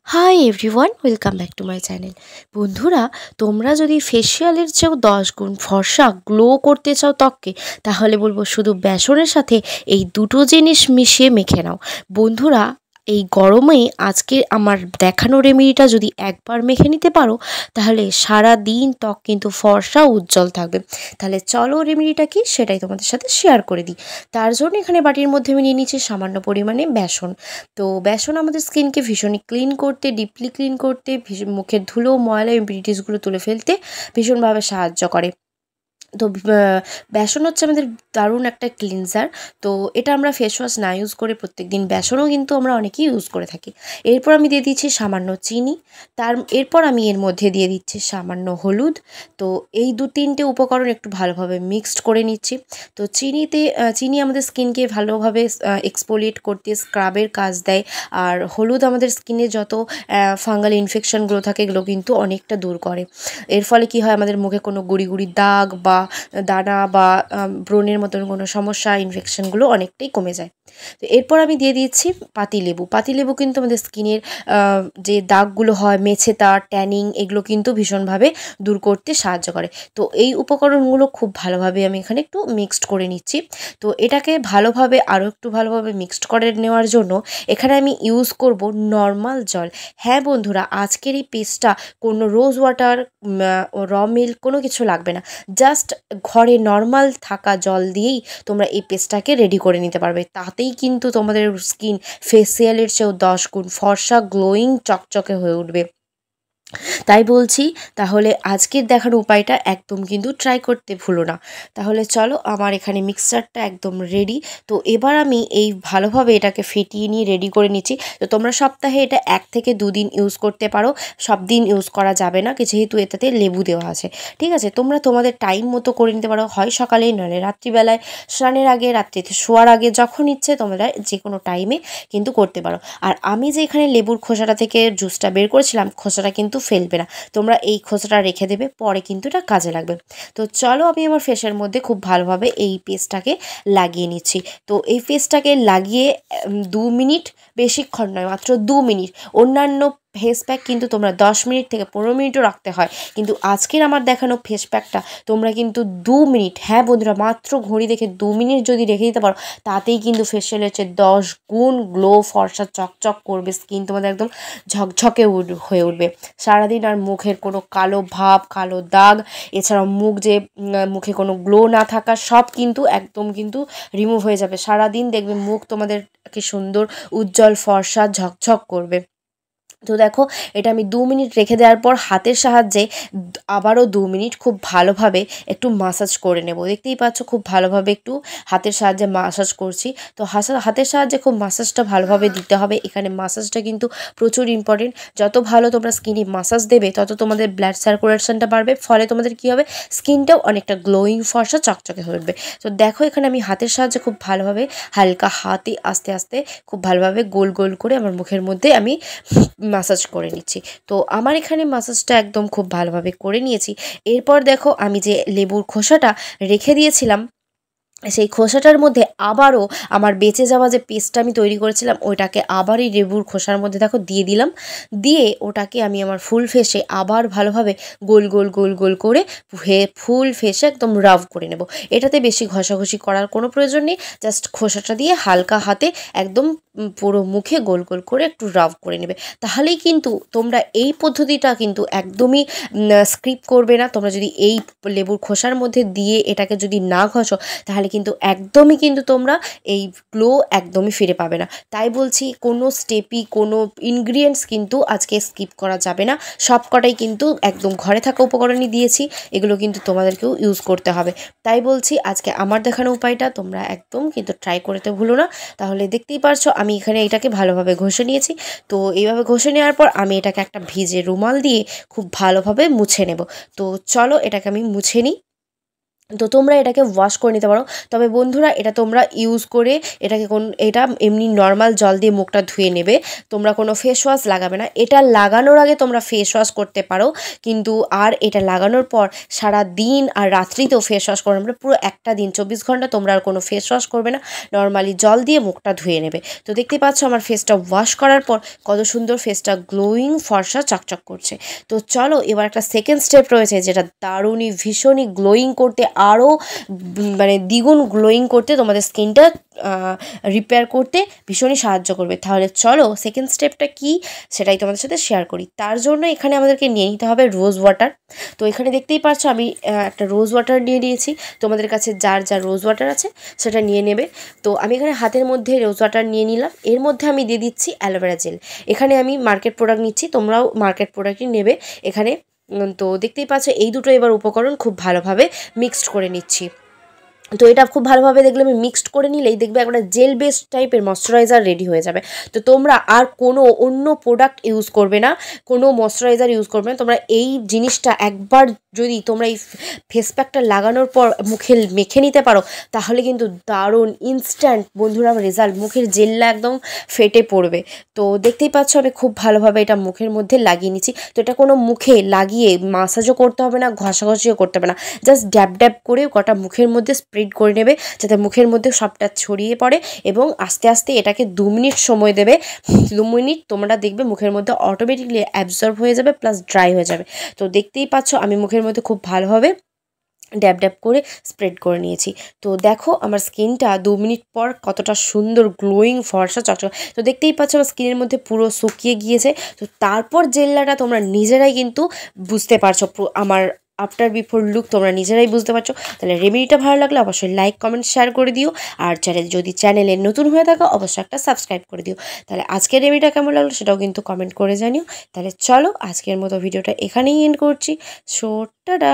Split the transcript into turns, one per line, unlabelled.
Hi everyone, welcome back to my channel. বন্ধুরা, তোমরা যদি ফেসিয়ালের চেয়েও 10 গুণ ফর্সা গ্লো করতে চাও ত্বককে, তাহলে বলবো শুধু বেসনের সাথে এই দুটো জিনিস মিশিয়ে মেখে নাও। বন্ধুরা, এই গরমে আজকে আমার দেখানো রেমেডিটা যদি একবার মেখে নিতে পারো, তাহলে সারা দিন ত্বক কিন্তু ফর্সা উজ্জ্বল থাকবে। তাহলে চলো রেমেডিটা কি সেটাই তোমাদের সাথে শেয়ার করে দিই। তার জন্য এখানে বাটির মধ্যে আমি নিয়ে নিচ্ছি সামান্য পরিমাণে বেসন। তো বেসন আমাদের স্কিনকে ভীষণই ক্লিন করতে, ডিপলি ক্লিন করতে, মুখের ধুলো, ময়লা, ইমপিউরিটিসগুলো তুলে ফেলতে ভীষণভাবে সাহায্য করে। তো বেসন হচ্ছে আমাদের দারুণ একটা ক্লিনজার। তো এটা আমরা ফেস ওয়াশ না ইউজ করে প্রত্যেকদিন বেসনও কিন্তু আমরা অনেকেই ইউজ করে থাকি। এরপর আমি দিয়ে দিচ্ছি সামান্য চিনি। এরপর আমি এর মধ্যে দিয়ে দিচ্ছি সামান্য হলুদ। তো এই 2-3টে উপকরণ একটু ভালোভাবে মিক্সড করে নিচ্ছি। তো চিনি আমাদের স্কিনকে ভালোভাবে এক্সফোলিয়েট করতে, স্ক্রাবের কাজ দেয়। আর হলুদ আমাদের স্কিনে যত ফাঙ্গাল ইনফেকশনগুলো থাকে এগুলো কিন্তু অনেকটা দূর করে। এর ফলে কি হয়, আমাদের মুখে কোনো গুড়ি গুড়ি দাগ বা দানা বা ব্রণের মতন কোনো সমস্যা, ইনফেকশনগুলো অনেকটাই কমে যায়। তো এরপর আমি দিয়ে দিচ্ছি পাতিলেবু। পাতিলেবু কিন্তু আমাদের স্কিনের যে দাগগুলো হয়, মেছে দাগ, ট্যানিং, এগুলো কিন্তু ভীষণভাবে দূর করতে সাহায্য করে। তো এই উপকরণগুলো খুব ভালোভাবে আমি এখানে একটু মিক্সড করে নিচ্ছি। তো এটাকে ভালোভাবে আরও একটু ভালোভাবে মিক্সড করে নেওয়ার জন্য এখানে আমি ইউজ করব নর্মাল জল। হ্যাঁ বন্ধুরা, আজকের এই পেস্টটা কোনো রোজ ওয়াটার, র মিল্ক কোনো কিছু লাগবে না। জাস্ট ঘরে নর্মাল থাকা জল দিয়েই তোমরা এই পেস্টটাকে রেডি করে নিতে পারবে। তাতেই কিন্তু তোমাদের স্কিন ফেসিয়ালের চেয়েও 10 গুণ ফর্সা, গ্লোয়িং, চকচকে হয়ে উঠবে। তাই বলছি, তাহলে আজকের দেখানো উপায়টা একদম কিন্তু ট্রাই করতে ভুলো না। তাহলে চলো, আমার এখানে মিক্সচারটা একদম রেডি। তো এবার আমি এই ভালোভাবে এটাকে ফেটিয়ে নিয়ে রেডি করে নিচ্ছি। তো তোমরা সপ্তাহে এটা 1 থেকে 2 দিন ইউজ করতে পারো, সব দিন ইউজ করা যাবে না, যেহেতু এটাতে লেবু দেওয়া আছে। ঠিক আছে, তোমরা তোমাদের টাইম মতো করে নিতে পারো, হয় সকালেই নয় রাত্রিবেলায়, স্নানের আগে, রাত্রিতে শোয়ার আগে, যখন ইচ্ছে তোমরা যে কোনো টাইমে কিন্তু করতে পারো। আর আমি যে এখানে লেবুর খোসাটা থেকে জুসটা বের করেছিলাম, খোসাটা কিন্তু ফেলবে না, তোমরা এই খোসাটা রেখে দেবে, পরে কিন্তু এটা কাজে লাগবে। তো চলো, আমি আমার ফেসের মধ্যে খুব ভালোভাবে এই পেস্টটাকে লাগিয়ে নিচ্ছি। তো এই পেস্টটাকে লাগিয়ে 2 মিনিট, বেশিক্ষণ নয়, মাত্র 2 মিনিট। অন্যান্য ফেস প্যাক কিন্তু তোমরা 10 মিনিট থেকে 15 মিনিটও রাখতে হয়, কিন্তু আজকের আমার দেখানো ফেস প্যাকটা তোমরা কিন্তু 2 মিনিট, হ্যাঁ বন্ধুরা, মাত্র ঘড়ি দেখে 2 মিনিট যদি রেখে দিতে পারো, তাতেই কিন্তু ফেসিয়াল হচ্ছে 10 গুণ গ্লো, ফর্সা, চকচক করবে স্কিন, তোমাদের একদম ঝকঝকে হয়ে উঠবে সারাদিন। আর মুখের কোনো কালো ভাব, কালো দাগ, এছাড়াও মুখে কোনো গ্লো না থাকা, সব কিন্তু একদম কিন্তু রিমুভ হয়ে যাবে। সারাদিন দেখবে মুখ তোমাদের কি সুন্দর, উজ্জ্বল, ফর্সা, ঝকঝক করবে। তো দেখো, এটা আমি 2 মিনিট রেখে দেওয়ার পর হাতের সাহায্যে আবারও 2 মিনিট খুব ভালোভাবে একটু মাসাজ করে নেব। দেখতেই পাচ্ছ খুব ভালোভাবে একটু হাতের সাহায্যে মাসাজ করছি। তো হাতের সাহায্যে খুব মাসাজটা ভালোভাবে দিতে হবে। এখানে মাসাজটা কিন্তু প্রচুর ইম্পর্টেন্ট। যত ভালো তোমরা স্কিনে মাসাজ দেবে, তত তোমাদের ব্লাড সার্কুলেশনটা বাড়বে, ফলে তোমাদের কী হবে, স্কিনটাও অনেকটা গ্লোয়িং, ফর্সা, চকচকে হয়ে উঠবে। তো দেখো, এখানে আমি হাতের সাহায্যে খুব ভালোভাবে, হালকা হাতে আস্তে আস্তে খুব ভালোভাবে গোল গোল করে আমার মুখের মধ্যে আমি মাসাজ করে নিচ্ছি। তো আমার এখানে মাসাজটা একদম খুব ভালোভাবে করে নিয়েছি। এরপর দেখো, আমি যে লেবুর খোসাটা রেখে দিয়েছিলাম, সেই খোসাটার মধ্যে আবারও আমার বেঁচে যাওয়া যে পেস্টটা আমি তৈরি করেছিলাম, ওইটাকে আবার এই লেবুর খোসার মধ্যে দেখো দিয়ে দিলাম। দিয়ে ওটাকে আমি আমার ফুল ফেসে আবার ভালোভাবে গোল গোল গোল গোল করে ফুল ফেসে একদম রাব করে নেব। এটাতে বেশি ঘষাঘষি করার কোনো প্রয়োজন নেই, জাস্ট খোসাটা দিয়ে হালকা হাতে একদম পুরো মুখে গোল গোল করে একটু রাব করে নেবে। তাহলেই কিন্তু তোমরা এই পদ্ধতিটা কিন্তু একদমই স্কিপ করবে না। তোমরা যদি এই লেবুর খোসার মধ্যে দিয়ে এটাকে যদি না ঘষো, তাহলে কিন্তু একদমই কিন্তু তোমরা এই গ্লো একদমই ফিরে পাবে না। তাই বলছি, কোনো স্টেপই, কোনো ইনগ্রিডিয়েন্টস কিন্তু আজকে স্কিপ করা যাবে না। সব কটাই কিন্তু একদম ঘরে থাকা উপকরণই দিয়েছি, এগুলো কিন্তু তোমাদেরকেও ইউজ করতে হবে। তাই বলছি, আজকে আমার দেখানো উপায়টা তোমরা একদম কিন্তু ট্রাই করতে ভুলো না। তাহলে দেখতেই পারছো আমি এখানে এটাকে ভালোভাবে ঘষে নিয়েছি। তো এইভাবে ঘষে নেওয়ার পর আমি এটাকে একটা ভিজে রুমাল দিয়ে খুব ভালোভাবে মুছে নেব। তো চলো, এটাকে আমি মুছে নিই। তো তোমরা এটাকে ওয়াশ করে নিতে পারো। তবে বন্ধুরা এটা তোমরা ইউজ করে এটা এমনি নর্মাল জল দিয়ে মুখটা ধুয়ে নেবে, তোমরা কোনো ফেস ওয়াশ লাগাবে না। এটা লাগানোর আগে তোমরা ফেস ওয়াশ করতে পারো, কিন্তু আর এটা লাগানোর পর সারা দিন আর রাত্রিতেও ফেস ওয়াশ করবে না, পুরো একটা দিন 24 ঘন্টা তোমরা আর কোনো ফেস ওয়াশ করবে না, নর্মালি জল দিয়ে মুখটা ধুয়ে নেবে। তো দেখতেই পাচ্ছ আমার ফেসটা ওয়াশ করার পর কত সুন্দর ফেসটা গ্লোয়িং ফর্সা চকচক করছে। তো চলো এবার একটা সেকেন্ড স্টেপ রয়েছে, যেটা দারুণই ভীষণই গ্লোয়িং করতে, আরও মানে দ্বিগুণ গ্লোয়িং করতে, তোমাদের স্কিনটা রিপেয়ার করতে ভীষণই সাহায্য করবে। তাহলে চলো সেকেন্ড স্টেপটা কি সেটাই তোমাদের সাথে শেয়ার করি। তার জন্য এখানে আমাদেরকে নিয়ে নিতে হবে রোজ ওয়াটার। তো এখানে দেখতেই পাচ্ছ আমি একটা রোজ ওয়াটার নিয়ে নিয়েছি, তোমাদের কাছে যার যা রোজ ওয়াটার আছে সেটা নিয়ে নেবে। তো আমি এখানে হাতের মধ্যে রোজ ওয়াটার নিয়ে নিলাম, এর মধ্যে আমি দিয়ে দিচ্ছি অ্যালোভেরা জেল। এখানে আমি মার্কেট প্রোডাক্ট নিচ্ছি, তোমরাও মার্কেট প্রোডাক্টই নেবে এখানে। তো দেখতেই পাচ্ছ এই দুটো এবার উপকরণ খুব ভালোভাবে মিক্সড করে নিচ্ছি। তো এটা খুব ভালোভাবে দেখলে আমি মিক্সড করে নিলেই দেখবে একটা জেল বেসড টাইপের ময়শ্চারাইজার রেডি হয়ে যাবে। তো তোমরা আর কোনো অন্য প্রোডাক্ট ইউজ করবে না, কোনো ময়শ্চারাইজার ইউজ করবে না, তোমরা এই জিনিসটা একবার যদি তোমরা এই ফেস প্যাকটা লাগানোর পর মুখে মেখে নিতে পারো, তাহলে কিন্তু দারুণ ইনস্ট্যান্ট বন্ধুরা রেজাল্ট, মুখের জেল্লা একদম ফেটে পড়বে। তো দেখতেই পাচ্ছ আমি খুব ভালোভাবে এটা মুখের মধ্যে লাগিয়ে নিচ্ছি। তো এটা কোনো মুখে লাগিয়ে মাসাজও করতে হবে না, ঘষাঘষিও করতে হবে না, জাস্ট ড্যাব ড্যাব করে গোটা মুখের মধ্যে স্প্রেড করে নেবে, যাতে মুখের মধ্যে সবটা ছড়িয়ে পড়ে, এবং আস্তে আস্তে এটাকে 2 মিনিট সময় দেবে। 2 মিনিট তোমরা দেখবে মুখের মধ্যে অটোমেটিকলি অ্যাবজর্ব হয়ে যাবে, প্লাস ড্রাই হয়ে যাবে। তো দেখতেই পাচ্ছ আমি মুখের মধ্যে খুব ভালোভাবে ড্যাব ড্যাব করে স্প্রেড করে নিয়েছি। তো দেখো আমার স্কিনটা 2 মিনিট পর কতটা সুন্দর গ্লোয়িং ফর্সা চকচক। তো দেখতেই পাচ্ছ আমার স্কিনের মধ্যে পুরো শুকিয়ে গিয়েছে। তো তারপর জেল্লাটা তোমরা নিজেরাই কিন্তু বুঝতে পারছো, আমার আফটার বিফোর লুক তোমরা নিজেরাই বুঝতে পারছো। তাহলে রেমেডিটা ভালো লাগলে অবশ্যই লাইক কমেন্ট শেয়ার করে দিও, আর যদি চ্যানেলে নতুন হয়ে থাকো অবশ্যই একটা সাবস্ক্রাইব করে দিও। তাহলে আজকের রেমেডিটা কেমন লাগলো সেটাও কিন্তু কমেন্ট করে জানিও। তাহলে চলো আজকের মতো ভিডিওটা এখানেই এন্ড করছি। So tata.